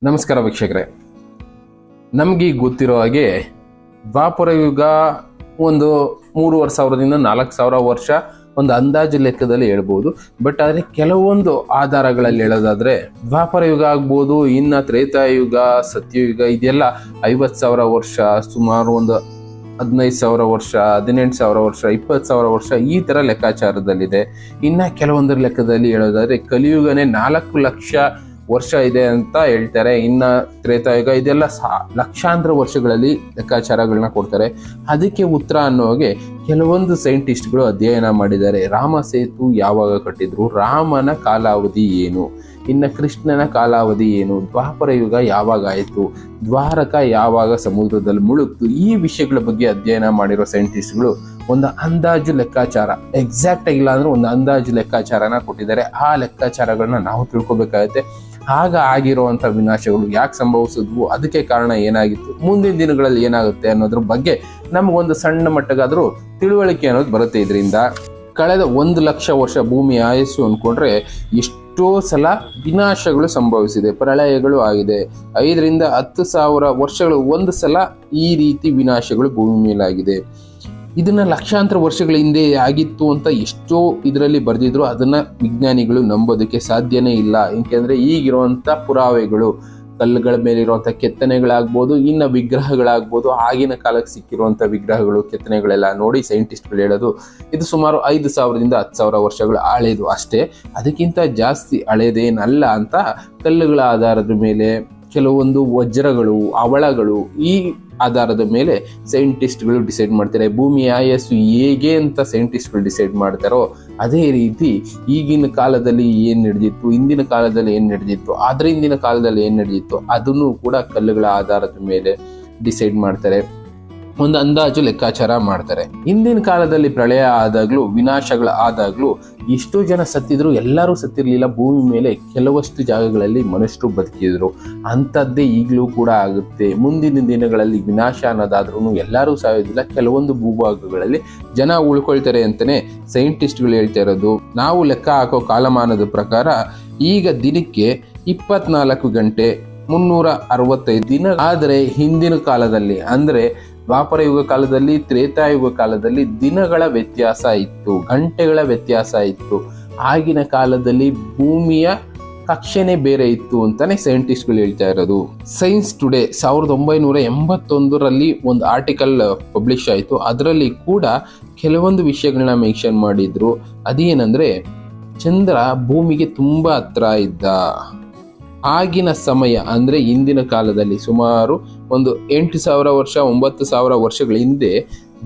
ನಮಸ್ಕಾರ ವೀಕ್ಷಕರೇ, ನಮಗೆ ಗೊತ್ತಿರೋ ಹಾಗೆ ದ್ವಾಪರ ಯುಗ ಒಂದು 3,500ದಿಂದ 4,000 ವರ್ಷ ಒಂದು ಅಂದಾಜು ಲೆಕ್ಕದಲ್ಲಿ ಹೇಳ್ಬೋದು. ಬಟ್ ಆದರೆ ಕೆಲವೊಂದು ಆಧಾರಗಳಲ್ಲಿ ಹೇಳೋದಾದ್ರೆ ದ್ವಾಪರ ಯುಗ ಆಗ್ಬೋದು, ಇನ್ನು ತ್ರೇತಾಯುಗ, ಸತ್ಯಯುಗ ಇದೆಲ್ಲ 50,000 ವರ್ಷ, ಸುಮಾರು ಒಂದು 15,000 ವರ್ಷ, 18,000 ವರ್ಷ, 20,000 ವರ್ಷ ಈ ಥರ ಲೆಕ್ಕಾಚಾರದಲ್ಲಿದೆ. ಇನ್ನು ಕೆಲವೊಂದರ ಲೆಕ್ಕದಲ್ಲಿ ಹೇಳೋದಾದ್ರೆ ಕಲಿಯುಗನೇ 4 ಲಕ್ಷ ವರ್ಷ ಇದೆ ಅಂತ ಹೇಳ್ತಾರೆ. ಇನ್ನು ತ್ರೇತಾಯುಗ ಇದೆಲ್ಲ ಲಕ್ಷಾಂತರ ವರ್ಷಗಳಲ್ಲಿ ಲೆಕ್ಕಾಚಾರಗಳನ್ನ ಕೊಡ್ತಾರೆ. ಅದಕ್ಕೆ ಉತ್ತರ ಅನ್ನೋಗೆ ಕೆಲವೊಂದು ಸೈಂಟಿಸ್ಟ್ಗಳು ಅಧ್ಯಯನ ಮಾಡಿದ್ದಾರೆ. ರಾಮ ಸೇತು ಯಾವಾಗ ಕಟ್ಟಿದ್ರು, ರಾಮನ ಕಾಲಾವಧಿ ಏನು, ಇನ್ನು ಕೃಷ್ಣನ ಕಾಲಾವಧಿ ಏನು, ದ್ವಾಪರ ಯುಗ ಯಾವಾಗ ಆಯಿತು, ದ್ವಾರಕ ಯಾವಾಗ ಸಮುದ್ರದಲ್ಲಿ ಮುಳುಗ್ತು, ಈ ವಿಷಯಗಳ ಬಗ್ಗೆ ಅಧ್ಯಯನ ಮಾಡಿರೋ ಸೈಂಟಿಸ್ಟ್ಗಳು ಒಂದು ಅಂದಾಜು ಲೆಕ್ಕಾಚಾರ, ಎಕ್ಸಾಕ್ಟ್ ಆಗಿಲ್ಲ ಅಂದ್ರೆ ಒಂದು ಅಂದಾಜು ಲೆಕ್ಕಾಚಾರನ ಕೊಟ್ಟಿದ್ದಾರೆ. ಆ ಲೆಕ್ಕಾಚಾರಗಳನ್ನ ನಾವು ತಿಳ್ಕೊಬೇಕಾಗುತ್ತೆ. ಆಗ ಆಗಿರುವಂಥ ವಿನಾಶಗಳು ಯಾಕೆ ಸಂಭವಿಸಿದ್ವು, ಅದಕ್ಕೆ ಕಾರಣ ಏನಾಗಿತ್ತು, ಮುಂದಿನ ದಿನಗಳಲ್ಲಿ ಏನಾಗುತ್ತೆ ಅನ್ನೋದ್ರ ಬಗ್ಗೆ ನಮಗೊಂದು ಸಣ್ಣ ಮಟ್ಟಗಾದರೂ ತಿಳುವಳಿಕೆ ಅನ್ನೋದು ಬರುತ್ತೆ. ಇದರಿಂದ ಕಳೆದ 1 ಲಕ್ಷ ವರ್ಷ ಭೂಮಿ ಆಯಸ್ಸು ಅಂದ್ಕೊಂಡ್ರೆ ಎಷ್ಟೋ ಸಲ ವಿನಾಶಗಳು ಸಂಭವಿಸಿದೆ, ಪ್ರಳಯಗಳು ಆಗಿದೆ. 5ರಿಂದ 10,000 ವರ್ಷಗಳು ಒಂದು ಸಲ ಈ ರೀತಿ ವಿನಾಶಗಳು ಭೂಮಿ ಮೇಲಾಗಿದೆ. ಇದನ್ನ ಲಕ್ಷಾಂತರ ವರ್ಷಗಳ ಹಿಂದೆ ಆಗಿತ್ತು ಅಂತ ಎಷ್ಟೋ ಇದರಲ್ಲಿ ಬರೆದಿದ್ರು, ಅದನ್ನ ವಿಜ್ಞಾನಿಗಳು ನಂಬೋದಕ್ಕೆ ಸಾಧ್ಯನೇ ಇಲ್ಲ. ಏಕೆಂದ್ರೆ ಈಗಿರುವಂಥ ಪುರಾವೆಗಳು, ಕಲ್ಲುಗಳ ಮೇಲಿರುವಂಥ ಕೆತ್ತನೆಗಳಾಗ್ಬೋದು, ಇನ್ನು ವಿಗ್ರಹಗಳಾಗ್ಬೋದು, ಆಗಿನ ಕಾಲಕ್ಕೆ ಸಿಕ್ಕಿರುವಂಥ ವಿಗ್ರಹಗಳು, ಕೆತ್ತನೆಗಳೆಲ್ಲ ನೋಡಿ ಸೈಂಟಿಸ್ಟ್ಗಳು ಹೇಳೋದು ಇದು ಸುಮಾರು 5,000ದಿಂದ 10,000 ವರ್ಷಗಳು ಹಳೇದು ಅಷ್ಟೇ, ಅದಕ್ಕಿಂತ ಜಾಸ್ತಿ ಹಳೇದೇನಲ್ಲ ಅಂತ ಕಲ್ಲುಗಳ ಆಧಾರದ ಮೇಲೆ, ಕೆಲವೊಂದು ವಜ್ರಗಳು, ಹವಳಗಳು, ಈ ಆಧಾರದ ಮೇಲೆ ಸೈಂಟಿಸ್ಟ್ಗಳು ಡಿಸೈಡ್ ಮಾಡ್ತಾರೆ. ಭೂಮಿಯ ಆಯಸ್ಸು ಹೇಗೆ ಅಂತ ಸೈಂಟಿಸ್ಟ್ಗಳು ಡಿಸೈಡ್ ಮಾಡ್ತಾರೋ ಅದೇ ರೀತಿ ಈಗಿನ ಕಾಲದಲ್ಲಿ ಏನು ನಡೆದಿತ್ತು, ಇಂದಿನ ಕಾಲದಲ್ಲಿ ಏನು ನಡೆದಿತ್ತು, ಅದರ ಹಿಂದಿನ ಕಾಲದಲ್ಲಿ ಏನು ನಡೆದಿತ್ತು ಅದನ್ನು ಕೂಡ ಕಲ್ಲುಗಳ ಆಧಾರದ ಮೇಲೆ ಡಿಸೈಡ್ ಮಾಡ್ತಾರೆ, ಒಂದು ಅಂದಾಜು ಲೆಕ್ಕಾಚಾರ ಮಾಡ್ತಾರೆ. ಹಿಂದಿನ ಕಾಲದಲ್ಲಿ ಪ್ರಳಯ ಆದಾಗ್ಲೂ, ವಿನಾಶಗಳ ಆದಾಗ್ಲೂ ಎಷ್ಟೋ ಜನ ಸತ್ತಿದ್ರು, ಎಲ್ಲರೂ ಸತ್ತಿರಲಿಲ್ಲ. ಭೂಮಿ ಮೇಲೆ ಕೆಲವಷ್ಟು ಜಾಗಗಳಲ್ಲಿ ಮನುಷ್ಯರು ಬದುಕಿದ್ರು. ಅಂಥದ್ದೇ ಈಗಲೂ ಕೂಡ ಆಗುತ್ತೆ. ಮುಂದಿನ ದಿನಗಳಲ್ಲಿ ವಿನಾಶ ಅನ್ನೋದಾದ್ರೂ ಎಲ್ಲರೂ ಸಾಯೋದಿಲ್ಲ, ಕೆಲವೊಂದು ಭೂಭಾಗಗಳಲ್ಲಿ ಜನ ಉಳ್ಕೊಳ್ತಾರೆ ಅಂತಲೇ ಸೈಂಟಿಸ್ಟ್ಗಳು ಹೇಳ್ತಾ ಇರೋದು. ನಾವು ಲೆಕ್ಕ ಹಾಕೋ ಕಾಲಮಾನದ ಪ್ರಕಾರ ಈಗ ದಿನಕ್ಕೆ 24 ಗಂಟೆ 365 ದಿನ. ಆದರೆ ಹಿಂದಿನ ಕಾಲದಲ್ಲಿ ಅಂದರೆ ದ್ವಾಪರ ಯುಗ ಕಾಲದಲ್ಲಿ, ತ್ರೇತಾಯುಗ ಕಾಲದಲ್ಲಿ ದಿನಗಳ ವ್ಯತ್ಯಾಸ ಇತ್ತು, ಗಂಟೆಗಳ ವ್ಯತ್ಯಾಸ ಇತ್ತು. ಆಗಿನ ಕಾಲದಲ್ಲಿ ಭೂಮಿಯ ಕಕ್ಷೆನೇ ಬೇರೆ ಇತ್ತು ಅಂತಾನೆ ಸೈಂಟಿಸ್ಟ್ಗಳು ಹೇಳ್ತಾ ಇರೋದು. ಸೈನ್ಸ್ ಟುಡೇ 1981ರಲ್ಲಿ ಒಂದು ಆರ್ಟಿಕಲ್ ಪಬ್ಲಿಷ್ ಆಯಿತು. ಅದರಲ್ಲಿ ಕೂಡ ಕೆಲವೊಂದು ವಿಷಯಗಳನ್ನ ಮೆನ್ಷನ್ ಮಾಡಿದ್ರು. ಅದೇನಂದ್ರೆ ಚಂದ್ರ ಭೂಮಿಗೆ ತುಂಬಾ ಹತ್ರ ಇದ್ದ. ಆಗಿನ ಸಮಯ ಅಂದರೆ ಹಿಂದಿನ ಕಾಲದಲ್ಲಿ ಸುಮಾರು ಒಂದು 8,000 ವರ್ಷ 9,000 ವರ್ಷಗಳ ಹಿಂದೆ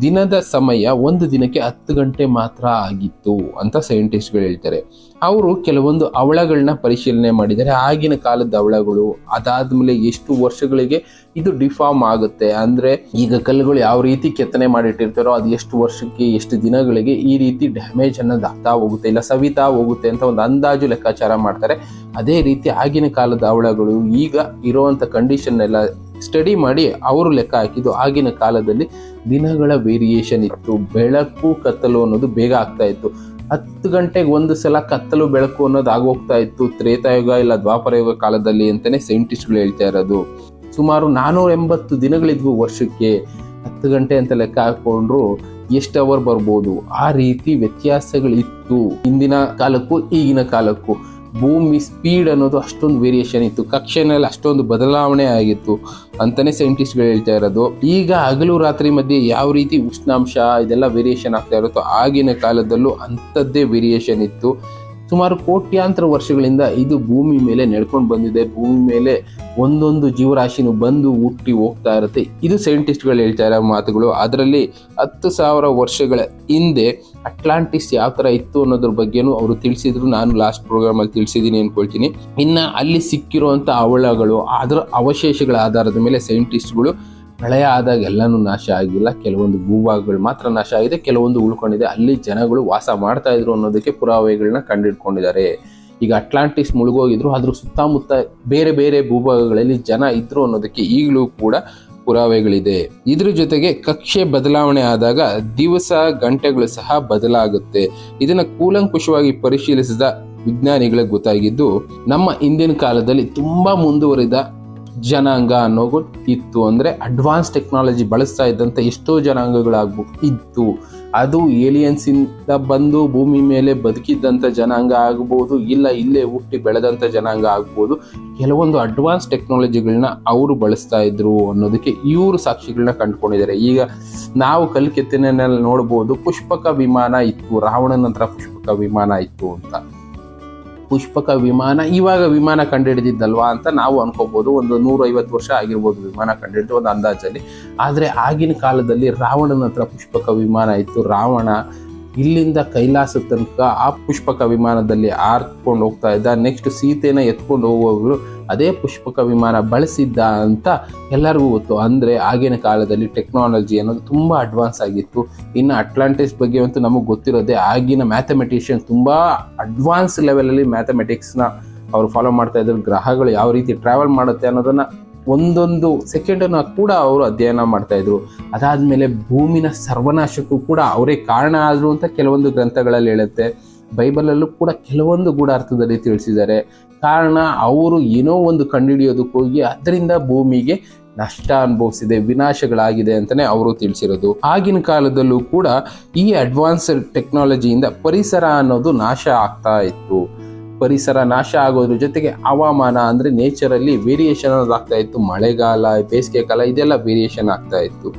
ದಿನದ ಸಮಯ ಒಂದು ದಿನಕ್ಕೆ 10 ಗಂಟೆ ಮಾತ್ರ ಆಗಿತ್ತು ಅಂತ ಸೈಂಟಿಸ್ಟ್ಗಳು ಹೇಳ್ತಾರೆ. ಅವರು ಕೆಲವೊಂದು ಹವಳಗಳನ್ನ ಪರಿಶೀಲನೆ ಮಾಡಿದ್ದಾರೆ. ಆಗಿನ ಕಾಲದ ಹವಳಗಳು ಅದಾದ್ಮೇಲೆ ಎಷ್ಟು ವರ್ಷಗಳಿಗೆ ಇದು ಡಿಫಾರ್ಮ್ ಆಗುತ್ತೆ, ಅಂದ್ರೆ ಈಗ ಕಲ್ಲುಗಳು ಯಾವ ರೀತಿ ಕೆತ್ತನೆ ಮಾಡಿಟ್ಟಿರ್ತಾರೋ ಅದು ಎಷ್ಟು ವರ್ಷಕ್ಕೆ, ಎಷ್ಟು ದಿನಗಳಿಗೆ ಈ ರೀತಿ ಡ್ಯಾಮೇಜ್ ಅನ್ನೋದು ಆಗ್ತಾ ಹೋಗುತ್ತೆ, ಇಲ್ಲ ಸವಿತಾ ಹೋಗುತ್ತೆ ಅಂತ ಒಂದು ಅಂದಾಜು ಲೆಕ್ಕಾಚಾರ ಮಾಡ್ತಾರೆ. ಅದೇ ರೀತಿ ಆಗಿನ ಕಾಲದ ಹವಳಗಳು ಈಗ ಇರುವಂತ ಕಂಡೀಷನ್ ಎಲ್ಲ ಸ್ಟಡಿ ಮಾಡಿ ಅವರು ಲೆಕ್ಕ ಹಾಕಿದ್ದು. ಆಗಿನ ಕಾಲದಲ್ಲಿ ದಿನಗಳ ವೇರಿಯೇಷನ್ ಇತ್ತು, ಬೆಳಕು ಕತ್ತಲು ಅನ್ನೋದು ಬೇಗ ಆಗ್ತಾ ಇತ್ತು. 10 ಗಂಟೆಗೆ ಒಂದು ಸಲ ಕತ್ತಲು ಬೆಳಕು ಅನ್ನೋದು ಆಗೋಗ್ತಾ ಇತ್ತು ತ್ರೇತಾಯುಗ ಇಲ್ಲ ದ್ವಾಪರ ಯುಗ ಕಾಲದಲ್ಲಿ ಅಂತಾನೆ ಸೈಂಟಿಸ್ಟ್ಗಳು ಹೇಳ್ತಾ ಇರೋದು. ಸುಮಾರು 480 ದಿನಗಳಿದ್ವು ವರ್ಷಕ್ಕೆ. 10 ಗಂಟೆ ಅಂತ ಲೆಕ್ಕ ಹಾಕೊಂಡ್ರು ಎಷ್ಟು ಅವರ್ ಬರ್ಬೋದು, ಆ ರೀತಿ ವ್ಯತ್ಯಾಸಗಳಿತ್ತು ಹಿಂದಿನ ಕಾಲಕ್ಕೂ ಈಗಿನ ಕಾಲಕ್ಕೂ. ಭೂಮಿ ಸ್ಪೀಡ್ ಅನ್ನೋದು ಅಷ್ಟೊಂದು ವೇರಿಯೇಷನ್ ಇತ್ತು, ಕಕ್ಷೆನಲ್ಲಿ ಅಷ್ಟೊಂದು ಬದಲಾವಣೆ ಆಗಿತ್ತು ಅಂತಾನೆ ಸೈಂಟಿಸ್ಟ್ಗಳು ಹೇಳ್ತಾ ಇರೋದು. ಈಗ ಹಗಲು ರಾತ್ರಿ ಮಧ್ಯೆ ಯಾವ ರೀತಿ ಉಷ್ಣಾಂಶ ಇದೆಲ್ಲ ವೇರಿಯೇಷನ್ ಆಗ್ತಾ ಇರುತ್ತೋ ಆಗಿನ ಕಾಲದಲ್ಲೂ ಅಂಥದ್ದೇ ವೇರಿಯೇಷನ್ ಇತ್ತು. ಸುಮಾರು ಕೋಟ್ಯಾಂತರ ವರ್ಷಗಳಿಂದ ಇದು ಭೂಮಿ ಮೇಲೆ ನಡ್ಕೊಂಡು ಬಂದಿದೆ. ಭೂಮಿ ಮೇಲೆ ಒಂದೊಂದು ಜೀವರಾಶಿನೂ ಬಂದು ಹುಟ್ಟಿ ಹೋಗ್ತಾ ಇರುತ್ತೆ. ಇದು ಸೈಂಟಿಸ್ಟ್ಗಳು ಹೇಳ್ತಾ ಇರೋ ಮಾತುಗಳು. ಅದರಲ್ಲಿ 10,000 ವರ್ಷಗಳ ಹಿಂದೆ ಅಟ್ಲಾಂಟಿಸ್ ಯಾವ ಥರ ಇತ್ತು ಅನ್ನೋದ್ರ ಬಗ್ಗೆನೂ ಅವರು ತಿಳಿಸಿದ್ರು. ನಾನು ಲಾಸ್ಟ್ ಪ್ರೋಗ್ರಾಮಲ್ಲಿ ತಿಳಿಸಿದ್ದೀನಿ ಅನ್ಕೊಳ್ತೀನಿ. ಇನ್ನು ಅಲ್ಲಿ ಸಿಕ್ಕಿರುವಂಥ ಹವಳಗಳು, ಅದರ ಅವಶೇಷಗಳ ಆಧಾರದ ಮೇಲೆ ಸೈಂಟಿಸ್ಟ್ಗಳು ಪ್ರಳಯ ಆದಾಗ ಎಲ್ಲನೂ ನಾಶ ಆಗಿಲ್ಲ, ಕೆಲವೊಂದು ಭೂಭಾಗಗಳು ಮಾತ್ರ ನಾಶ ಆಗಿದೆ, ಕೆಲವೊಂದು ಉಳ್ಕೊಂಡಿದೆ, ಅಲ್ಲಿ ಜನಗಳು ವಾಸ ಮಾಡ್ತಾ ಇದ್ರು ಅನ್ನೋದಕ್ಕೆ ಪುರಾವೆಗಳನ್ನ ಕಂಡುಹಿಡ್ಕೊಂಡಿದ್ದಾರೆ. ಈಗ ಅಟ್ಲಾಂಟಿಸ್ ಮುಳುಗೋಗಿದ್ರು, ಅದ್ರ ಸುತ್ತಮುತ್ತ ಬೇರೆ ಬೇರೆ ಭೂಭಾಗಗಳಲ್ಲಿ ಜನ ಇದ್ರು ಅನ್ನೋದಕ್ಕೆ ಈಗಲೂ ಕೂಡ ಪುರಾವೆಗಳಿದೆ. ಇದ್ರ ಜೊತೆಗೆ ಕಕ್ಷೆ ಬದಲಾವಣೆ ಆದಾಗ ದಿವಸ ಗಂಟೆಗಳು ಸಹ ಬದಲಾಗುತ್ತೆ. ಇದನ್ನ ಕೂಲಂಕುಷವಾಗಿ ಪರಿಶೀಲಿಸಿದ ವಿಜ್ಞಾನಿಗಳಿಗೆ ಗೊತ್ತಾಗಿದ್ದು, ನಮ್ಮ ಹಿಂದಿನ ಕಾಲದಲ್ಲಿ ತುಂಬಾ ಮುಂದುವರಿದ ಜನಾಂಗ ಅನ್ನೋದು ಇತ್ತು. ಅಂದರೆ ಅಡ್ವಾನ್ಸ್ ಟೆಕ್ನಾಲಜಿ ಬಳಸ್ತಾ ಇದ್ದಂಥ ಎಷ್ಟೋ ಇತ್ತು. ಅದು ಏಲಿಯನ್ಸ್ ಇಂದ ಬಂದು ಭೂಮಿ ಮೇಲೆ ಬದುಕಿದ್ದಂಥ ಜನಾಂಗ ಆಗ್ಬೋದು, ಇಲ್ಲ ಇಲ್ಲೇ ಹುಟ್ಟಿ ಬೆಳೆದಂಥ ಜನಾಂಗ ಆಗ್ಬೋದು. ಕೆಲವೊಂದು ಅಡ್ವಾನ್ಸ್ ಟೆಕ್ನಾಲಜಿಗಳನ್ನ ಅವರು ಬಳಸ್ತಾ ಇದ್ರು ಅನ್ನೋದಕ್ಕೆ ಇವರು ಸಾಕ್ಷಿಗಳನ್ನ ಕಂಡುಕೊಂಡಿದ್ದಾರೆ. ಈಗ ನಾವು ಕಲ್ಕೆತ್ತಿನಲ್ಲಿ ನೋಡ್ಬೋದು, ಪುಷ್ಪಕ ವಿಮಾನ ಇತ್ತು, ರಾವಣನ ನಂತರ ಪುಷ್ಪಕ ವಿಮಾನ ಇತ್ತು ಅಂತ. ಪುಷ್ಪಕ ವಿಮಾನ ಇವಾಗ ವಿಮಾನ ಕಂಡುಹಿಡಿದಿದ್ದಲ್ವಾ ಅಂತ ನಾವು ಅನ್ಕೋಬಹುದು. ಒಂದು 150 ವರ್ಷ ಆಗಿರ್ಬೋದು ವಿಮಾನ ಕಂಡುಹಿಡಿದು ಒಂದು ಅಂದಾಜಲ್ಲಿ. ಆದರೆ ಆಗಿನ ಕಾಲದಲ್ಲಿ ರಾವಣನ ಹತ್ರ ಪುಷ್ಪಕ ವಿಮಾನ ಇತ್ತು. ರಾವಣ ಇಲ್ಲಿಂದ ಕೈಲಾಸ ತನಕ ಆ ಪುಷ್ಪಕ ವಿಮಾನದಲ್ಲಿ ಹಾರ್ಕೊಂಡು ಹೋಗ್ತಾ ಇದ್ದ. ನೆಕ್ಸ್ಟ್ ಸೀತೆನ ಎತ್ಕೊಂಡು ಹೋಗುವವರು ಅದೇ ಪುಷ್ಪಕ ವಿಮಾನ ಬಳಸಿದ್ದ ಅಂತ ಎಲ್ಲರಿಗೂ ಗೊತ್ತು. ಅಂದರೆ ಆಗಿನ ಕಾಲದಲ್ಲಿ ಟೆಕ್ನಾಲಜಿ ಅನ್ನೋದು ತುಂಬ ಅಡ್ವಾನ್ಸ್ ಆಗಿತ್ತು. ಇನ್ನು ಅಟ್ಲಾಂಟಿಸ್ ಬಗ್ಗೆ ಅಂತೂ ನಮಗೆ ಗೊತ್ತಿರೋದೆ. ಆಗಿನ ಮ್ಯಾಥಮೆಟಿಷಿಯನ್ ತುಂಬ ಅಡ್ವಾನ್ಸ್ ಲೆವೆಲಲ್ಲಿ ಮ್ಯಾಥಮೆಟಿಕ್ಸ್ನ ಅವರು ಫಾಲೋ ಮಾಡ್ತಾ ಇದ್ರು. ಗ್ರಹಗಳು ಯಾವ ರೀತಿ ಟ್ರಾವೆಲ್ ಮಾಡುತ್ತೆ ಅನ್ನೋದನ್ನು ಒಂದೊಂದು ಸೆಕೆಂಡನ್ನು ಕೂಡ ಅವರು ಅಧ್ಯಯನ ಮಾಡ್ತಾ ಇದ್ರು. ಅದಾದಮೇಲೆ ಭೂಮಿನ ಸರ್ವನಾಶಕ್ಕೂ ಕೂಡ ಅವರೇ ಕಾರಣ ಆದರು ಅಂತ ಕೆಲವೊಂದು ಗ್ರಂಥಗಳಲ್ಲಿ ಹೇಳುತ್ತೆ. ಬೈಬಲಲ್ಲೂ ಕೂಡ ಕೆಲವೊಂದು ಗೂಢಾರ್ಥದಲ್ಲಿ ತಿಳಿಸಿದ್ದಾರೆ. ಕಾರಣ ಅವರು ಏನೋ ಒಂದು ಕಂಡುಹಿಡಿಯೋದಕ್ಕೋಗಿ ಅದರಿಂದ ಭೂಮಿಗೆ ನಷ್ಟ ಅನುಭವಿಸಿದೆ, ವಿನಾಶಗಳಾಗಿದೆ ಅಂತಲೇ ಅವರು ತಿಳಿಸಿರೋದು. ಆಗಿನ ಕಾಲದಲ್ಲೂ ಕೂಡ ಈ ಅಡ್ವಾನ್ಸ್ಡ್ ಟೆಕ್ನಾಲಜಿಯಿಂದ ಪರಿಸರ ಅನ್ನೋದು ನಾಶ ಆಗ್ತಾ ಇತ್ತು. ಪರಿಸರ ನಾಶ ಆಗೋದ್ರ ಜೊತೆಗೆ ಹವಾಮಾನ ಅಂದರೆ ನೇಚರಲ್ಲಿ ವೇರಿಯೇಷನ್ ಅನ್ನೋದು ಆಗ್ತಾ ಇತ್ತು. ಮಳೆಗಾಲ, ಬೇಸಿಗೆ ಕಾಲ ಇದೆಲ್ಲ ವೇರಿಯೇಷನ್ ಆಗ್ತಾ ಇತ್ತು.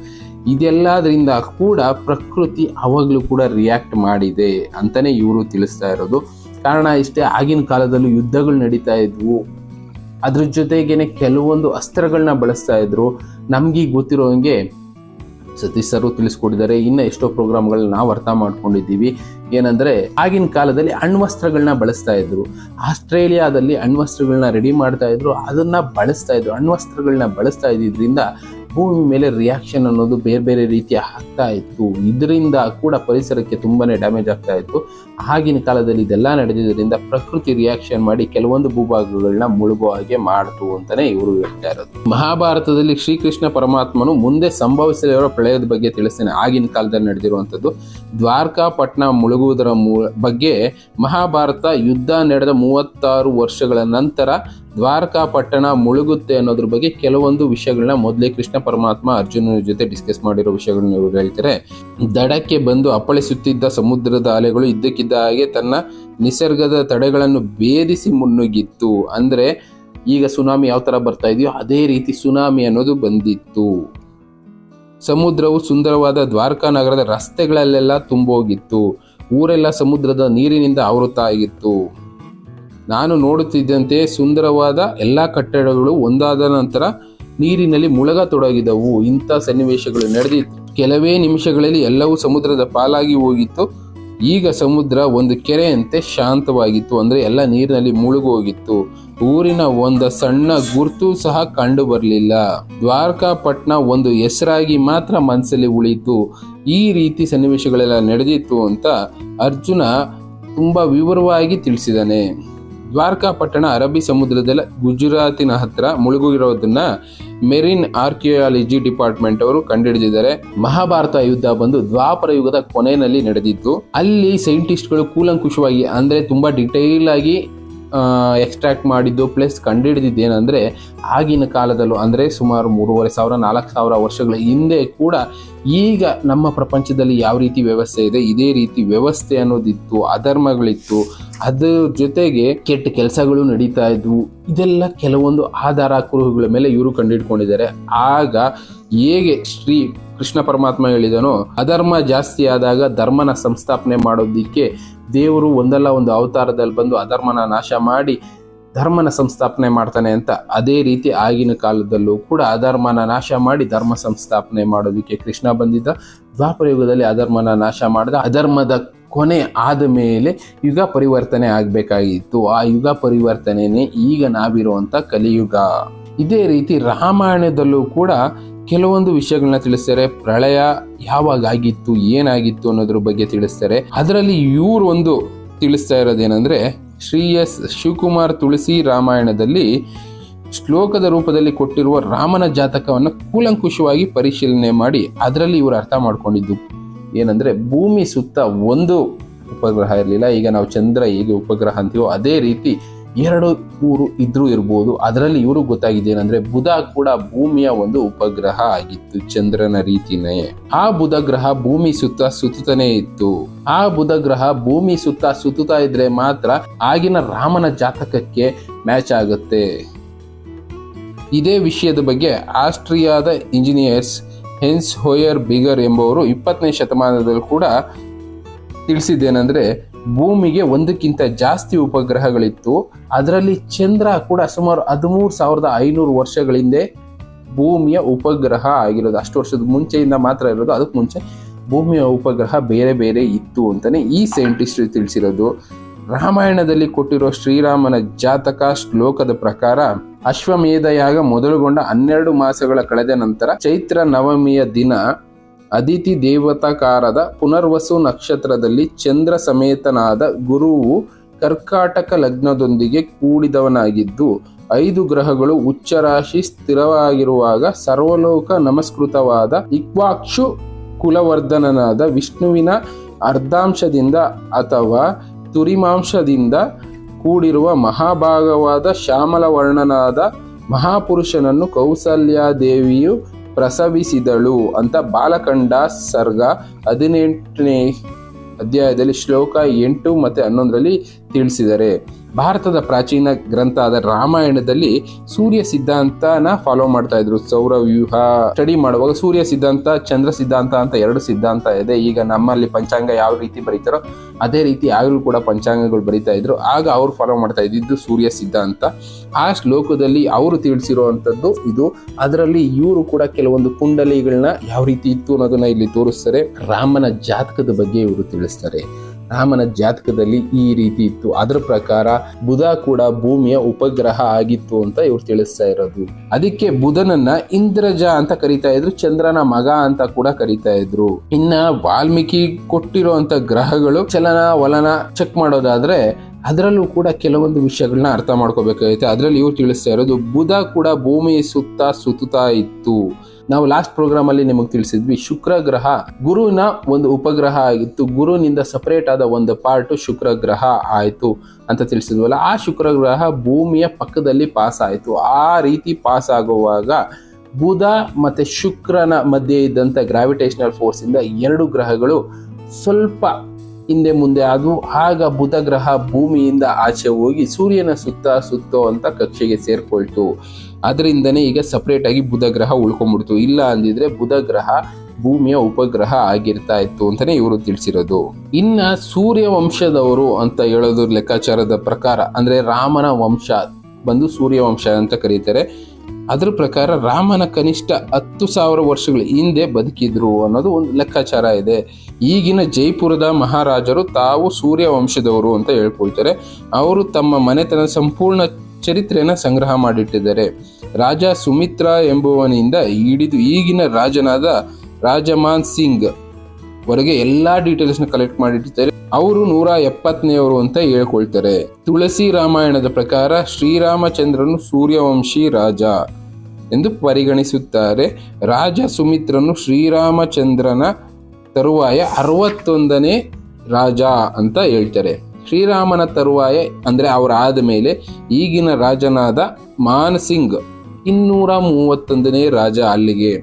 ಇದೆಲ್ಲದರಿಂದ ಕೂಡ ಪ್ರಕೃತಿ ಅವಾಗಲೂ ಕೂಡ ರಿಯಾಕ್ಟ್ ಮಾಡಿದೆ ಅಂತಲೇ ಇವರು ತಿಳಿಸ್ತಾ ಇರೋದು. ಕಾರಣ ಇಷ್ಟೇ, ಆಗಿನ ಕಾಲದಲ್ಲೂ ಯುದ್ಧಗಳು ನಡೀತಾ ಇದ್ವು. ಅದ್ರ ಜೊತೆಗೇನೆ ಕೆಲವೊಂದು ಅಸ್ತ್ರಗಳನ್ನ ಬಳಸ್ತಾ ಇದ್ರು. ನಮ್ಗೀಗ ಗೊತ್ತಿರೋಂಗೆ ಸತೀಶ್ ಸರ್ ತಿಳಿಸ್ಕೊಟ್ಟಿದ್ದಾರೆ. ಇನ್ನು ಎಷ್ಟೋ ಪ್ರೋಗ್ರಾಮ್ಗಳನ್ನ ನಾವು ಅರ್ಥ ಮಾಡ್ಕೊಂಡಿದ್ದೀವಿ. ಏನಂದರೆ ಆಗಿನ ಕಾಲದಲ್ಲಿ ಅಣ್ವಸ್ತ್ರಗಳನ್ನ ಬಳಸ್ತಾ ಇದ್ರು. ಆಸ್ಟ್ರೇಲಿಯಾದಲ್ಲಿ ಅಣ್ವಸ್ತ್ರಗಳನ್ನ ರೆಡಿ ಮಾಡ್ತಾ ಇದ್ರು, ಅದನ್ನ ಬಳಸ್ತಾ ಇದ್ರು. ಅಣ್ವಸ್ತ್ರಗಳನ್ನ ಬಳಸ್ತಾ ಇದ್ದಿದ್ರಿಂದ ಭೂಮಿ ಮೇಲೆ ರಿಯಾಕ್ಷನ್ ಅನ್ನೋದು ಬೇರೆ ಬೇರೆ ರೀತಿಯ ಆಗ್ತಾ ಇತ್ತು. ಇದರಿಂದ ಕೂಡ ಪರಿಸರಕ್ಕೆ ತುಂಬಾನೇ ಡ್ಯಾಮೇಜ್ ಆಗ್ತಾ ಇತ್ತು. ಆಗಿನ ಕಾಲದಲ್ಲಿ ಇದೆಲ್ಲ ನಡೆದಿದ್ದರಿಂದ ಪ್ರಕೃತಿ ರಿಯಾಕ್ಷನ್ ಮಾಡಿ ಕೆಲವೊಂದು ಭೂಭಾಗಗಳನ್ನ ಮುಳುಗುವ ಹಾಗೆ ಮಾಡ್ತು ಅಂತಾನೆ ಇವರು ಹೇಳ್ತಾ ಇರೋದು. ಮಹಾಭಾರತದಲ್ಲಿ ಶ್ರೀಕೃಷ್ಣ ಪರಮಾತ್ಮನು ಮುಂದೆ ಸಂಭವಿಸಲಿರೋ ಪ್ರಳಯದ ಬಗ್ಗೆ ತಿಳಿಸ್ತಾನೆ. ಆಗಿನ ಕಾಲದಲ್ಲಿ ನಡೆದಿರುವಂಥದ್ದು ದ್ವಾರಕಾಪಟ್ಟಣ ಮುಳುಗುವುದರ ಬಗ್ಗೆ ಮಹಾಭಾರತ ಯುದ್ಧ ನಡೆದ 36 ವರ್ಷಗಳ ನಂತರ ದ್ವಾರಕಾಪಟ್ಟಣ ಮುಳುಗುತ್ತೆ ಅನ್ನೋದ್ರ ಬಗ್ಗೆ ಕೆಲವೊಂದು ವಿಷಯಗಳನ್ನ ಮೊದಲೇ ಕೃಷ್ಣ ಪರಮಾತ್ಮ ಅರ್ಜುನನ ಜೊತೆ ಡಿಸ್ಕಸ್ ಮಾಡಿರೋ ವಿಷಯಗಳನ್ನ ಇವರು ಹೇಳ್ತಾರೆ. ದಡಕ್ಕೆ ಬಂದು ಅಪ್ಪಳಿಸುತ್ತಿದ್ದ ಸಮುದ್ರದ ಅಲೆಗಳು ಇದ್ದಕ್ಕಿದ್ದ ಹಾಗೆ ತನ್ನ ನಿಸರ್ಗದ ತಡೆಗಳನ್ನು ಭೇದಿಸಿ ಮುನ್ನುಗ್ಗಿತ್ತು. ಅಂದ್ರೆ ಈಗ ಸುನಾಮಿ ಯಾವ ತರ ಬರ್ತಾ ಇದೆಯೋ ಅದೇ ರೀತಿ ಸುನಾಮಿ ಅನ್ನೋದು ಬಂದಿತ್ತು. ಸಮುದ್ರವು ಸುಂದರವಾದ ದ್ವಾರಕಾ ನಗರದ ರಸ್ತೆಗಳಲ್ಲೆಲ್ಲ ತುಂಬೋಗಿತ್ತು. ಊರೆಲ್ಲ ಸಮುದ್ರದ ನೀರಿನಿಂದ ಆವೃತ ಆಗಿತ್ತು. ನಾನು ನೋಡುತ್ತಿದ್ದಂತೆ ಸುಂದರವಾದ ಎಲ್ಲ ಕಟ್ಟಡಗಳು ಒಂದಾದ ನಂತರ ನೀರಿನಲ್ಲಿ ಮುಳುಗತೊಡಗಿದವು. ಇಂಥ ಸನ್ನಿವೇಶಗಳು ನಡೆದಿತ್ತು. ಕೆಲವೇ ನಿಮಿಷಗಳಲ್ಲಿ ಎಲ್ಲವೂ ಸಮುದ್ರದ ಪಾಲಾಗಿ ಹೋಗಿತ್ತು. ಈಗ ಸಮುದ್ರ ಒಂದು ಕೆರೆಯಂತೆ ಶಾಂತವಾಗಿತ್ತು. ಅಂದ್ರೆ ಎಲ್ಲ ನೀರಿನಲ್ಲಿ ಮುಳುಗು ಹೋಗಿತ್ತು. ಊರಿನ ಒಂದು ಸಣ್ಣ ಗುರುತು ಸಹ ಕಂಡು ಬರಲಿಲ್ಲ. ದ್ವಾರಕಾಪಟ್ಟಣ ಒಂದು ಹೆಸರಾಗಿ ಮಾತ್ರ ಮನಸ್ಸಲ್ಲಿ ಉಳಿಯಿತು. ಈ ರೀತಿ ಸನ್ನಿವೇಶಗಳೆಲ್ಲ ನಡೆದಿತ್ತು ಅಂತ ಅರ್ಜುನ ತುಂಬಾ ವಿವರವಾಗಿ ತಿಳಿಸಿದ್ದಾನೆ. ದ್ವಾರಕಾಪಟ್ಟಣ ಅರಬ್ಬಿ ಸಮುದ್ರದಲ್ಲಿ ಗುಜರಾತಿನ ಹತ್ರ ಮುಳುಗಿರೋದನ್ನ ಮೆರಿನ್ ಆರ್ಕಿಯಾಲಜಿ ಡಿಪಾರ್ಟ್ಮೆಂಟ್ ಅವರು ಕಂಡುಹಿಡಿದಿದ್ದಾರೆ. ಮಹಾಭಾರತ ಯುದ್ಧ ಬಂದು ದ್ವಾಪರ ಯುಗದ ಕೊನೆಯಲ್ಲಿ ನಡೆದಿತ್ತು. ಅಲ್ಲಿ ಸೈಂಟಿಸ್ಟ್ಗಳು ಕೂಲಂಕುಷವಾಗಿ ಅಂದ್ರೆ ತುಂಬಾ ಡಿಟೈಲ್ ಆಗಿ ಎಕ್ಸ್ಟ್ರಾಕ್ಟ್ ಮಾಡಿದ್ದು ಪ್ಲಸ್ ಕಂಡುಹಿಡಿದಿದ್ದು ಏನಂದ್ರೆ ಆಗಿನ ಕಾಲದಲ್ಲೂ ಅಂದ್ರೆ ಸುಮಾರು 3500-4000 ವರ್ಷಗಳ ಹಿಂದೆ ಕೂಡ ಈಗ ನಮ್ಮ ಪ್ರಪಂಚದಲ್ಲಿ ಯಾವ ರೀತಿ ವ್ಯವಸ್ಥೆ ಇದೆ ಇದೇ ರೀತಿ ವ್ಯವಸ್ಥೆ ಅನ್ನೋದಿತ್ತು. ಅಧರ್ಮಗಳಿತ್ತು, ಅದ್ರ ಜೊತೆಗೆ ಕೆಟ್ಟ ಕೆಲಸಗಳು ನಡೀತಾ ಇದ್ವು. ಇದೆಲ್ಲ ಕೆಲವೊಂದು ಆಧಾರ ಕುರುಹುಗಳ ಮೇಲೆ ಇವರು ಕಂಡುಹಿಡ್ಕೊಂಡಿದ್ದಾರೆ. ಆಗ ಹೇಗೆ ಶ್ರೀ ಕೃಷ್ಣ ಪರಮಾತ್ಮ ಹೇಳಿದನೋ ಅಧರ್ಮ ಜಾಸ್ತಿ ಆದಾಗ ಧರ್ಮನ ಸಂಸ್ಥಾಪನೆ ಮಾಡೋದಿಕ್ಕೆ ದೇವರು ಒಂದಲ್ಲ ಒಂದು ಅವತಾರದಲ್ಲಿ ಬಂದು ಅಧರ್ಮನ ನಾಶ ಮಾಡಿ ಧರ್ಮನ ಸಂಸ್ಥಾಪನೆ ಮಾಡ್ತಾನೆ ಅಂತ, ಅದೇ ರೀತಿ ಆಗಿನ ಕಾಲದಲ್ಲೂ ಕೂಡ ಅಧರ್ಮನ ನಾಶ ಮಾಡಿ ಧರ್ಮ ಸಂಸ್ಥಾಪನೆ ಮಾಡೋದಕ್ಕೆ ಕೃಷ್ಣ ಬಂದಿದ್ದ. ದ್ವಾಪರ ಯುಗದಲ್ಲಿ ಅಧರ್ಮನ ನಾಶ ಮಾಡಿದ. ಅಧರ್ಮದ ಕೊನೆ ಆದ ಮೇಲೆ ಯುಗ ಪರಿವರ್ತನೆ ಆಗಬೇಕಾಗಿತ್ತು. ಆ ಯುಗ ಪರಿವರ್ತನೆನೇ ಈಗ ನಾವಿರುವಂಥ ಕಲಿಯುಗ. ಇದೇ ರೀತಿ ರಾಮಾಯಣದಲ್ಲೂ ಕೂಡ ಕೆಲವೊಂದು ವಿಷಯಗಳನ್ನ ತಿಳಿಸ್ತಾರೆ. ಪ್ರಳಯ ಯಾವಾಗ ಆಗಿತ್ತು, ಏನಾಗಿತ್ತು ಅನ್ನೋದ್ರ ಬಗ್ಗೆ ತಿಳಿಸ್ತಾರೆ. ಅದರಲ್ಲಿ ಇವರು ಒಂದು ತಿಳಿಸ್ತಾ ಇರೋದೇನೆಂದ್ರೆ ಶ್ರೀ ಎಸ್ ಶಿವಕುಮಾರ್ ತುಳಸಿ ರಾಮಾಯಣದಲ್ಲಿ ಶ್ಲೋಕದ ರೂಪದಲ್ಲಿ ಕೊಟ್ಟಿರುವ ರಾಮನ ಜಾತಕವನ್ನು ಕೂಲಂಕುಷವಾಗಿ ಪರಿಶೀಲನೆ ಮಾಡಿ ಅದರಲ್ಲಿ ಇವರು ಅರ್ಥ ಮಾಡ್ಕೊಂಡಿದ್ದು ಏನಂದ್ರೆ ಭೂಮಿ ಸುತ್ತ ಒಂದು ಉಪಗ್ರಹ ಇರಲಿಲ್ಲ. ಈಗ ನಾವು ಚಂದ್ರ ಹೇಗೆ ಉಪಗ್ರಹ ಅಂತೀವೋ ಅದೇ ರೀತಿ 2-3 ಇದ್ರೂ ಇರ್ಬೋದು. ಅದರಲ್ಲಿ ಇವರು ಗೊತ್ತಾಗಿದೆ ಏನಂದ್ರೆ ಬುಧ ಕೂಡ ಭೂಮಿಯ ಒಂದು ಉಪಗ್ರಹ ಆಗಿತ್ತು, ಚಂದ್ರನ ರೀತಿನೇ. ಆ ಬುಧ ಗ್ರಹ ಭೂಮಿ ಸುತ್ತ ಸುತ್ತನೇ ಇತ್ತು. ಆ ಬುಧ ಗ್ರಹ ಭೂಮಿ ಸುತ್ತ ಸುತ್ತುತ್ತಾ ಇದ್ರೆ ಮಾತ್ರ ಆಗಿನ ರಾಮನ ಜಾತಕಕ್ಕೆ ಮ್ಯಾಚ್ ಆಗುತ್ತೆ. ಇದೇ ವಿಷಯದ ಬಗ್ಗೆ ಆಸ್ಟ್ರಿಯಾದ ಇಂಜಿನಿಯರ್ಸ್ ಹೆನ್ಸ್ ಹೋಯರ್ ಬಿಗರ್ ಎಂಬುವರು 20ನೇ ಶತಮಾನದಲ್ಲಿ ಕೂಡ ತಿಳಿಸಿದ್ದೇನೆಂದ್ರೆ ಭೂಮಿಗೆ ಒಂದಕ್ಕಿಂತ ಜಾಸ್ತಿ ಉಪಗ್ರಹಗಳಿತ್ತು. ಅದರಲ್ಲಿ ಚಂದ್ರ ಕೂಡ ಸುಮಾರು 13,500 ವರ್ಷಗಳ ಹಿಂದೆ ಭೂಮಿಯ ಉಪಗ್ರಹ ಆಗಿರೋದು. ಅಷ್ಟು ವರ್ಷದ ಮುಂಚೆಯಿಂದ ಮಾತ್ರ ಇರೋದು, ಅದಕ್ಕೆ ಮುಂಚೆ ಭೂಮಿಯ ಉಪಗ್ರಹ ಬೇರೆ ಬೇರೆ ಇತ್ತು ಅಂತಾನೆ ಈ ಸೈಂಟಿಸ್ಟ್ ತಿಳಿಸಿರೋದು. ರಾಮಾಯಣದಲ್ಲಿ ಕೊಟ್ಟಿರೋ ಶ್ರೀರಾಮನ ಜಾತಕ ಶ್ಲೋಕದ ಪ್ರಕಾರ ಅಶ್ವಮೇಧ ಯಾಗ ಮೊದಲುಗೊಂಡ 12 ಮಾಸಗಳ ಕಳೆದ ನಂತರ ಚೈತ್ರ ನವಮಿಯ ದಿನ ಅದಿತಿ ದೇವತಾಕಾರದ ಪುನರ್ವಸು ನಕ್ಷತ್ರದಲ್ಲಿ ಚಂದ್ರ ಸಮೇತನಾದ ಗುರುವು ಕರ್ಕಾಟಕ ಲಗ್ನದೊಂದಿಗೆ ಕೂಡಿದವನಾಗಿದ್ದು 5 ಗ್ರಹಗಳು ಉಚ್ಚರಾಶಿ ಸ್ಥಿರವಾಗಿರುವಾಗ ಸರ್ವಲೋಕ ನಮಸ್ಕೃತವಾದ ಇಕ್ವಾಕ್ಷು ಕುಲವರ್ಧನನಾದ ವಿಷ್ಣುವಿನ ಅರ್ಧಾಂಶದಿಂದ ಅಥವಾ ತುರಿಮಾಂಶದಿಂದ ಕೂಡಿರುವ ಮಹಾಭಾಗವಾದ ಶ್ಯಾಮಲವರ್ಣನಾದ ಮಹಾಪುರುಷನನ್ನು ಕೌಸಲ್ಯಾದೇವಿಯು ಪ್ರಸವಿಸಿದಳು ಅಂತ ಬಾಲಕಾಂಡ ಸರ್ಗ 18ನೇ ಅಧ್ಯಾಯದಲ್ಲಿ ಶ್ಲೋಕ 8 ಮತ್ತು 11ರಲ್ಲಿ ತಿಳಿಸಿದ್ದಾರೆ. ಭಾರತದ ಪ್ರಾಚೀನ ಗ್ರಂಥ ಆದ ರಾಮಾಯಣದಲ್ಲಿ ಸೂರ್ಯ ಸಿದ್ಧಾಂತನ ಫಾಲೋ ಮಾಡ್ತಾ ಇದ್ರು. ಸೌರವ್ಯೂಹ ಸ್ಟಡಿ ಮಾಡುವಾಗ ಸೂರ್ಯ ಸಿದ್ಧಾಂತ, ಚಂದ್ರ ಸಿದ್ಧಾಂತ ಅಂತ 2 ಸಿದ್ಧಾಂತ ಇದೆ. ಈಗ ನಮ್ಮಲ್ಲಿ ಪಂಚಾಂಗ ಯಾವ ರೀತಿ ಬರೀತಾರೋ ಅದೇ ರೀತಿ ಆಗಲೂ ಕೂಡ ಪಂಚಾಂಗಗಳು ಬರೀತಾ ಇದ್ರು. ಆಗ ಅವ್ರು ಫಾಲೋ ಮಾಡ್ತಾ ಇದ್ದಿದ್ದು ಸೂರ್ಯ ಸಿದ್ಧಾಂತ. ಆ ಶ್ಲೋಕದಲ್ಲಿ ಅವರು ತಿಳಿಸಿರುವಂಥದ್ದು ಇದು. ಅದರಲ್ಲಿ ಇವರು ಕೂಡ ಕೆಲವೊಂದು ಕುಂಡಲಿಗಳನ್ನ ಯಾವ ರೀತಿ ಇತ್ತು ಅನ್ನೋದನ್ನ ಇಲ್ಲಿ ತೋರಿಸ್ತಾರೆ. ರಾಮನ ಜಾತಕದ ಬಗ್ಗೆ ಇವರು ತಿಳಿಸ್ತಾರೆ. ರಾಮನ ಜಾತಕದಲ್ಲಿ ಈ ರೀತಿ ಇತ್ತು. ಅದರ ಪ್ರಕಾರ ಬುಧ ಕೂಡ ಭೂಮಿಯ ಉಪಗ್ರಹ ಆಗಿತ್ತು ಅಂತ ಇವ್ರು ತಿಳಿಸ್ತಾ ಇರೋದು. ಅದಕ್ಕೆ ಬುಧನನ್ನ ಇಂದ್ರಜ ಅಂತ ಕರೀತಾ ಇದ್ರು, ಚಂದ್ರನ ಮಗ ಅಂತ ಕೂಡ ಕರೀತಾ ಇದ್ರು. ಇನ್ನ ವಾಲ್ಮೀಕಿ ಕೊಟ್ಟಿರುವಂತ ಗ್ರಹಗಳು ಚಲನ ವಲನ ಚೆಕ್ ಮಾಡೋದಾದ್ರೆ ಅದರಲ್ಲೂ ಕೂಡ ಕೆಲವೊಂದು ವಿಷಯಗಳನ್ನ ಅರ್ಥ ಮಾಡ್ಕೋಬೇಕಾಗುತ್ತೆ. ಅದರಲ್ಲಿ ಇವ್ರು ತಿಳಿಸ್ತಾ ಇರೋದು ಬುಧ ಕೂಡ ಭೂಮಿ ಸುತ್ತ ಸುತ್ತುತ್ತಾ ಇತ್ತು. ನಾವು ಲಾಸ್ಟ್ ಪ್ರೋಗ್ರಾಮ್ ಅಲ್ಲಿ ನಿಮಗೆ ತಿಳಿಸಿದ್ವಿ ಶುಕ್ರ ಗ್ರಹ ಗುರುವಿನ ಒಂದು ಉಪಗ್ರಹ ಆಗಿತ್ತು. ಗುರುವಿನಿಂದ ಸಪರೇಟ್ ಆದ ಒಂದು ಪಾರ್ಟ್ ಶುಕ್ರ ಗ್ರಹ ಆಯ್ತು ಅಂತ ತಿಳಿಸಿದ್ವಲ್ಲ. ಆ ಶುಕ್ರ ಗ್ರಹ ಭೂಮಿಯ ಪಕ್ಕದಲ್ಲಿ ಪಾಸ್ ಆಯ್ತು. ಆ ರೀತಿ ಪಾಸ್ ಆಗುವಾಗ ಬುಧ ಮತ್ತೆ ಶುಕ್ರನ ಮಧ್ಯೆ ಇದ್ದಂತ ಗ್ರಾವಿಟೇಷನಲ್ ಫೋರ್ಸ್ ಇಂದ 2 ಗ್ರಹಗಳು ಸ್ವಲ್ಪ ಹಿಂದೆ ಮುಂದೆ ಅದು. ಆಗ ಬುಧ ಗ್ರಹ ಭೂಮಿಯಿಂದ ಆಚೆ ಹೋಗಿ ಸೂರ್ಯನ ಸುತ್ತೋ ಅಂತ ಕಕ್ಷೆಗೆ ಸೇರ್ಕೊಳ್ತು. ಅದರಿಂದನೇ ಈಗ ಸಪರೇಟ್ ಆಗಿ ಬುಧ ಗ್ರಹ ಉಳ್ಕೊಂಡ್ಬಿಡ್ತು. ಇಲ್ಲ ಅಂದಿದ್ರೆ ಬುಧ ಗ್ರಹ ಭೂಮಿಯ ಉಪಗ್ರಹ ಆಗಿರ್ತಾ ಇತ್ತು ಅಂತಾನೆ ಇವರು ತಿಳಿಸಿರೋದು. ಇನ್ನ ಸೂರ್ಯ ವಂಶದವರು ಅಂತ ಹೇಳೋದು ಲೆಕ್ಕಾಚಾರದ ಪ್ರಕಾರ ಅಂದ್ರೆ ರಾಮನ ವಂಶ ಬಂದು ಸೂರ್ಯ ವಂಶ ಅಂತ ಕರೀತಾರೆ. ಅದ್ರ ಪ್ರಕಾರ ರಾಮನ ಕನಿಷ್ಠ 10,000 ವರ್ಷಗಳ ಹಿಂದೆ ಬದುಕಿದ್ರು ಅನ್ನೋದು ಒಂದು ಲೆಕ್ಕಾಚಾರ ಇದೆ. ಈಗಿನ ಜೈಪುರದ ಮಹಾರಾಜರು ತಾವು ಸೂರ್ಯ ವಂಶದವರು ಅಂತ ಹೇಳ್ಕೊಳ್ತಾರೆ. ಅವರು ತಮ್ಮ ಮನೆತನ ಸಂಪೂರ್ಣ ಚರಿತ್ರೆಯನ್ನ ಸಂಗ್ರಹ ಮಾಡಿಟ್ಟಿದ್ದಾರೆ. ರಾಜ ಸುಮಿತ್ರಾ ಎಂಬುವನಿಂದ ಹಿಡಿದು ಈಗಿನ ರಾಜನಾದ ರಾಜಮಾನ್ ಸಿಂಗ್ ವರೆಗೆ ಎಲ್ಲಾ ಡೀಟೇಲ್ಸ್ ನ ಕಲೆಕ್ಟ್ ಮಾಡಿಟ್ಟಿದ್ದಾರೆ. ಅವರು 170ನೇವರು ಅಂತ ಹೇಳ್ಕೊಳ್ತಾರೆ. ತುಳಸಿ ರಾಮಾಯಣದ ಪ್ರಕಾರ ಶ್ರೀರಾಮಚಂದ್ರನು ಸೂರ್ಯವಂಶಿ ರಾಜ ಎಂದು ಪರಿಗಣಿಸುತ್ತಾರೆ. ರಾಜ ಸುಮಿತ್ರನು ಶ್ರೀರಾಮಚಂದ್ರನ ತರುವಾಯ 61ನೇ ರಾಜ ಅಂತ ಹೇಳ್ತಾರೆ. ಶ್ರೀರಾಮನ ತರುವಾಯ ಅಂದ್ರೆ ಅವರ ಆದ ಮೇಲೆ ಈಗಿನ ರಾಜನಾದ ಮಾನ್ ಸಿಂಗ್ 231ನೇ ರಾಜ. ಅಲ್ಲಿಗೆ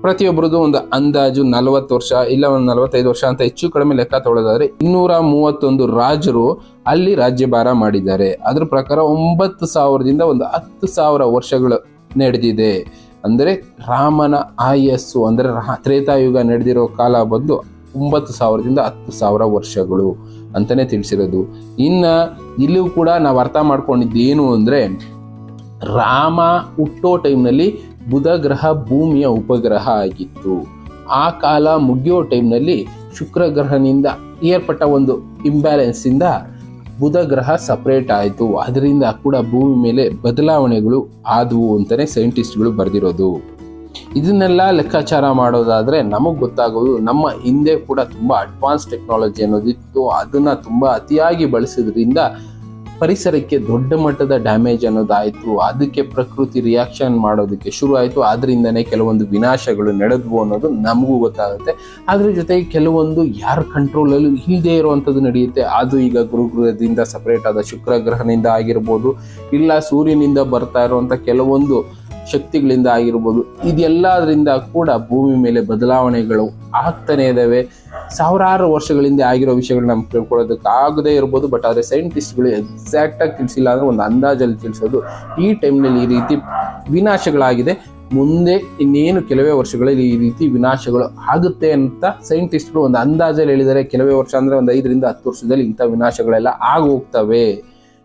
ಪ್ರತಿಯೊಬ್ಬರದು ಒಂದು ಅಂದಾಜು 40 ವರ್ಷ ಇಲ್ಲ ಒಂದು 45 ವರ್ಷ ಅಂತ ಹೆಚ್ಚು ಕಡಿಮೆ ಲೆಕ್ಕ ತೊಗೊಳ್ಳೋದಾದ್ರೆ 231 ರಾಜರು ಅಲ್ಲಿ ರಾಜ್ಯಭಾರ ಮಾಡಿದ್ದಾರೆ. ಅದ್ರ ಪ್ರಕಾರ 9,000ದಿಂದ ಒಂದು 10,000 ವರ್ಷಗಳು ನಡೆದಿದೆ. ಅಂದ್ರೆ ರಾಮನ ಆಯಸ್ಸು ಅಂದ್ರೆ ತ್ರೇತಾಯುಗ ನಡೆದಿರೋ ಕಾಲ ಬಂದು 9,000ದಿಂದ 10,000 ವರ್ಷಗಳು ಅಂತಾನೆ ತಿಳಿಸಿರೋದು. ಇನ್ನ ಇಲ್ಲೂ ಕೂಡ ನಾವು ಅರ್ಥ ಮಾಡ್ಕೊಂಡಿದ್ದೇನು ಅಂದ್ರೆ ರಾಮ ಹುಟ್ಟೋ ಟೈಮ್ನಲ್ಲಿ ಬುಧ ಗ್ರಹ ಭೂಮಿಯ ಉಪಗ್ರಹ ಆಗಿತ್ತು. ಆ ಕಾಲ ಮುಗಿಯೋ ಟೈಮ್ನಲ್ಲಿ ಶುಕ್ರ ಗ್ರಹನಿಂದ ಏರ್ಪಟ್ಟ ಒಂದು ಇಂಬ್ಯಾಲೆನ್ಸ್ ಇಂದ ಬುಧ ಗ್ರಹ ಸಪರೇಟ್ ಆಯಿತು. ಅದರಿಂದ ಕೂಡ ಭೂಮಿ ಮೇಲೆ ಬದಲಾವಣೆಗಳು ಆದವು ಅಂತಾನೆ ಸೈಂಟಿಸ್ಟ್ಗಳು ಬರೆದಿರೋದು. ಇದನ್ನೆಲ್ಲ ಲೆಕ್ಕಾಚಾರ ಮಾಡೋದಾದ್ರೆ ನಮಗೆ ಗೊತ್ತಾಗೋದು ನಮ್ಮ ಹಿಂದೆ ಕೂಡ ತುಂಬಾ ಅಡ್ವಾನ್ಸ್ ಟೆಕ್ನಾಲಜಿ ಅನ್ನೋದಿತ್ತು. ಅದನ್ನ ತುಂಬಾ ಅತಿಯಾಗಿ ಬಳಸೋದ್ರಿಂದ ಪರಿಸರಕ್ಕೆ ದೊಡ್ಡ ಮಟ್ಟದ ಡ್ಯಾಮೇಜ್ ಅನ್ನೋದಾಯಿತು, ಅದಕ್ಕೆ ಪ್ರಕೃತಿ ರಿಯಾಕ್ಷನ್ ಮಾಡೋದಕ್ಕೆ ಶುರು ಆಯಿತು. ಅದರಿಂದನೇ ಕೆಲವೊಂದು ವಿನಾಶಗಳು ನಡೆದ್ವು ಅನ್ನೋದು ನಮಗೂ ಗೊತ್ತಾಗುತ್ತೆ. ಅದ್ರ ಜೊತೆಗೆ ಕೆಲವೊಂದು ಯಾರ ಕಂಟ್ರೋಲಲ್ಲೂ ಇಲ್ಲದೆ ಇರುವಂಥದ್ದು ನಡೆಯುತ್ತೆ. ಅದು ಈಗ ಗುರುಗ್ರಹದಿಂದ ಸಪರೇಟ್ ಆದ ಶುಕ್ರ ಗ್ರಹದಿಂದ ಆಗಿರ್ಬೋದು, ಇಲ್ಲ ಸೂರ್ಯನಿಂದ ಬರ್ತಾ ಇರುವಂಥ ಕೆಲವೊಂದು ಶಕ್ತಿಗಳಿಂದ ಆಗಿರ್ಬೋದು. ಇದೆಲ್ಲದರಿಂದ ಕೂಡ ಭೂಮಿ ಮೇಲೆ ಬದಲಾವಣೆಗಳು ಆಗ್ತಾನೆ ಇದ್ದಾವೆ. ಸಾವಿರಾರು ವರ್ಷಗಳಿಂದ ಆಗಿರೋ ವಿಷಯಗಳು ನಮ್ಗೆ ತಿಳ್ಕೊಳ್ಳೋದಕ್ಕೆ ಆಗದೇ ಇರ್ಬೋದು. ಬಟ್ ಆದರೆ ಸೈಂಟಿಸ್ಟ್ಗಳು ಎಕ್ಸಾಕ್ಟಾಗಿ ತಿಳಿಸಿಲ್ಲ ಅಂದರೆ ಒಂದು ಅಂದಾಜಲ್ಲಿ ತಿಳಿಸೋದು ಈ ಟೈಮ್ನಲ್ಲಿ ಈ ರೀತಿ ವಿನಾಶಗಳಾಗಿದೆ, ಮುಂದೆ ಇನ್ನೇನು ಕೆಲವೇ ವರ್ಷಗಳಲ್ಲಿ ಈ ರೀತಿ ವಿನಾಶಗಳು ಆಗುತ್ತೆ ಅಂತ ಸೈಂಟಿಸ್ಟ್ಗಳು ಒಂದು ಅಂದಾಜಲ್ಲಿ ಹೇಳಿದ್ದಾರೆ. ಕೆಲವೇ ವರ್ಷ ಅಂದರೆ ಒಂದು 5 ರಿಂದ 10 ವರ್ಷದಲ್ಲಿ ಇಂಥ ವಿನಾಶಗಳೆಲ್ಲ ಆಗೋಗ್ತವೆ.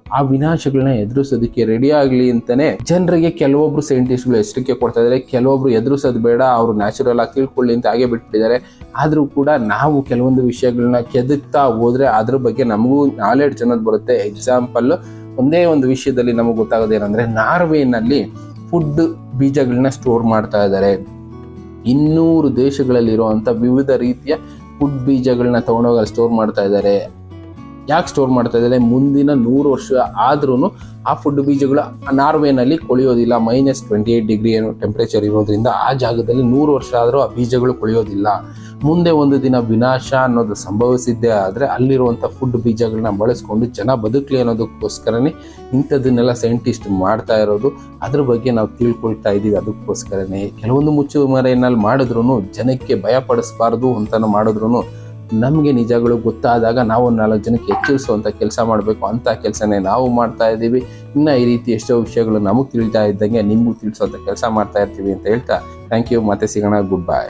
ಆ ವಿನಾಶಗಳನ್ನ ಎದುರಿಸೋದಕ್ಕೆ ರೆಡಿ ಆಗಲಿ ಅಂತಾನೆ ಜನರಿಗೆ ಕೆಲವೊಬ್ರು ಸೈಂಟಿಸ್ಟ್ಗಳು ಎಚ್ಚರಿಕೆ ಕೊಡ್ತಾ ಇದ್ದಾರೆ. ಕೆಲವೊಬ್ರು ಎದುರಿಸೋದು ಬೇಡ, ಅವರು ನ್ಯಾಚುರಲ್ ಆಗಿ ತಿಳ್ಕೊಳ್ಳಿ ಅಂತ ಹಾಗೆ ಬಿಟ್ಬಿಟ್ಟಿದ್ದಾರೆ. ಆದರೂ ಕೂಡ ನಾವು ಕೆಲವೊಂದು ವಿಷಯಗಳನ್ನ ಕೆದಕ್ತಾ ಹೋದ್ರೆ ಅದ್ರ ಬಗ್ಗೆ ನಮಗೂ ನಾಲೆಡ್ಜ್ ಅನ್ನೋದು ಬರುತ್ತೆ. ಎಕ್ಸಾಂಪಲ್ ಒಂದೇ ಒಂದು ವಿಷಯದಲ್ಲಿ ನಮಗೆ ಗೊತ್ತಾಗೋದೇನೆಂದ್ರೆ, ನಾರ್ವೇನಲ್ಲಿ ಫುಡ್ ಬೀಜಗಳನ್ನ ಸ್ಟೋರ್ ಮಾಡ್ತಾ ಇದ್ದಾರೆ. 200 ದೇಶಗಳಲ್ಲಿರುವಂಥ ವಿವಿಧ ರೀತಿಯ ಫುಡ್ ಬೀಜಗಳನ್ನ ತಗೊಂಡೋಗಿ ಸ್ಟೋರ್ ಮಾಡ್ತಾ ಇದ್ದಾರೆ. ಯಾಕೆ ಸ್ಟೋರ್ ಮಾಡ್ತಾ ಇದ್ದಾರೆ? ಮುಂದಿನ 100 ವರ್ಷ ಆದ್ರೂ ಆ ಫುಡ್ ಬೀಜಗಳು ನಾರ್ವೇನಲ್ಲಿ ಕೊಳೆಯೋದಿಲ್ಲ. -28 ಡಿಗ್ರಿ ಏನು ಟೆಂಪ್ರೇಚರ್ ಇರೋದ್ರಿಂದ ಆ ಜಾಗದಲ್ಲಿ 100 ವರ್ಷ ಆದರೂ ಆ ಬೀಜಗಳು ಕೊಳೆಯೋದಿಲ್ಲ. ಮುಂದೆ ಒಂದು ದಿನ ವಿನಾಶ ಅನ್ನೋದು ಸಂಭವಿಸಿದ್ದೇ ಆದರೆ ಅಲ್ಲಿರುವಂಥ ಫುಡ್ ಬೀಜಗಳನ್ನ ಬಳಸ್ಕೊಂಡು ಜನ ಬದುಕಲಿ ಅನ್ನೋದಕ್ಕೋಸ್ಕರನೇ ಇಂಥದ್ದನ್ನೆಲ್ಲ ಸೈಂಟಿಸ್ಟ್ ಮಾಡ್ತಾ ಇರೋದು. ಅದ್ರ ಬಗ್ಗೆ ನಾವು ತಿಳ್ಕೊಳ್ತಾ ಇದ್ದೀವಿ. ಅದಕ್ಕೋಸ್ಕರನೇ ಕೆಲವೊಂದು ಮುಚ್ಚುಮರೆಯಲ್ಲಿ ಮಾಡಿದ್ರು ಜನಕ್ಕೆ ಭಯಪಡಿಸಬಾರ್ದು ಅಂತ ಮಾಡಿದ್ರು ನಮಗೆ ನಿಜಗಳು ಗೊತ್ತಾದಾಗ ನಾವು 4 ಜನಕ್ಕೆ ಎಚ್ಚರಿಸುವಂಥ ಕೆಲಸ ಮಾಡಬೇಕು. ಅಂಥ ಕೆಲಸನೇ ನಾವು ಮಾಡ್ತಾ ಇದ್ದೀವಿ. ಇನ್ನು ಈ ರೀತಿ ಎಷ್ಟೋ ವಿಷಯಗಳು ನಮಗೆ ತಿಳಿತಾ ಇದ್ದಂಗೆ ನಿಮಗೂ ತಿಳಿಸುವಂಥ ಕೆಲಸ ಮಾಡ್ತಾ ಇರ್ತೀವಿ ಅಂತ ಹೇಳ್ತಾ ಥ್ಯಾಂಕ್ ಯು. ಮತ್ತೆ ಸಿಗೋಣ. Good by.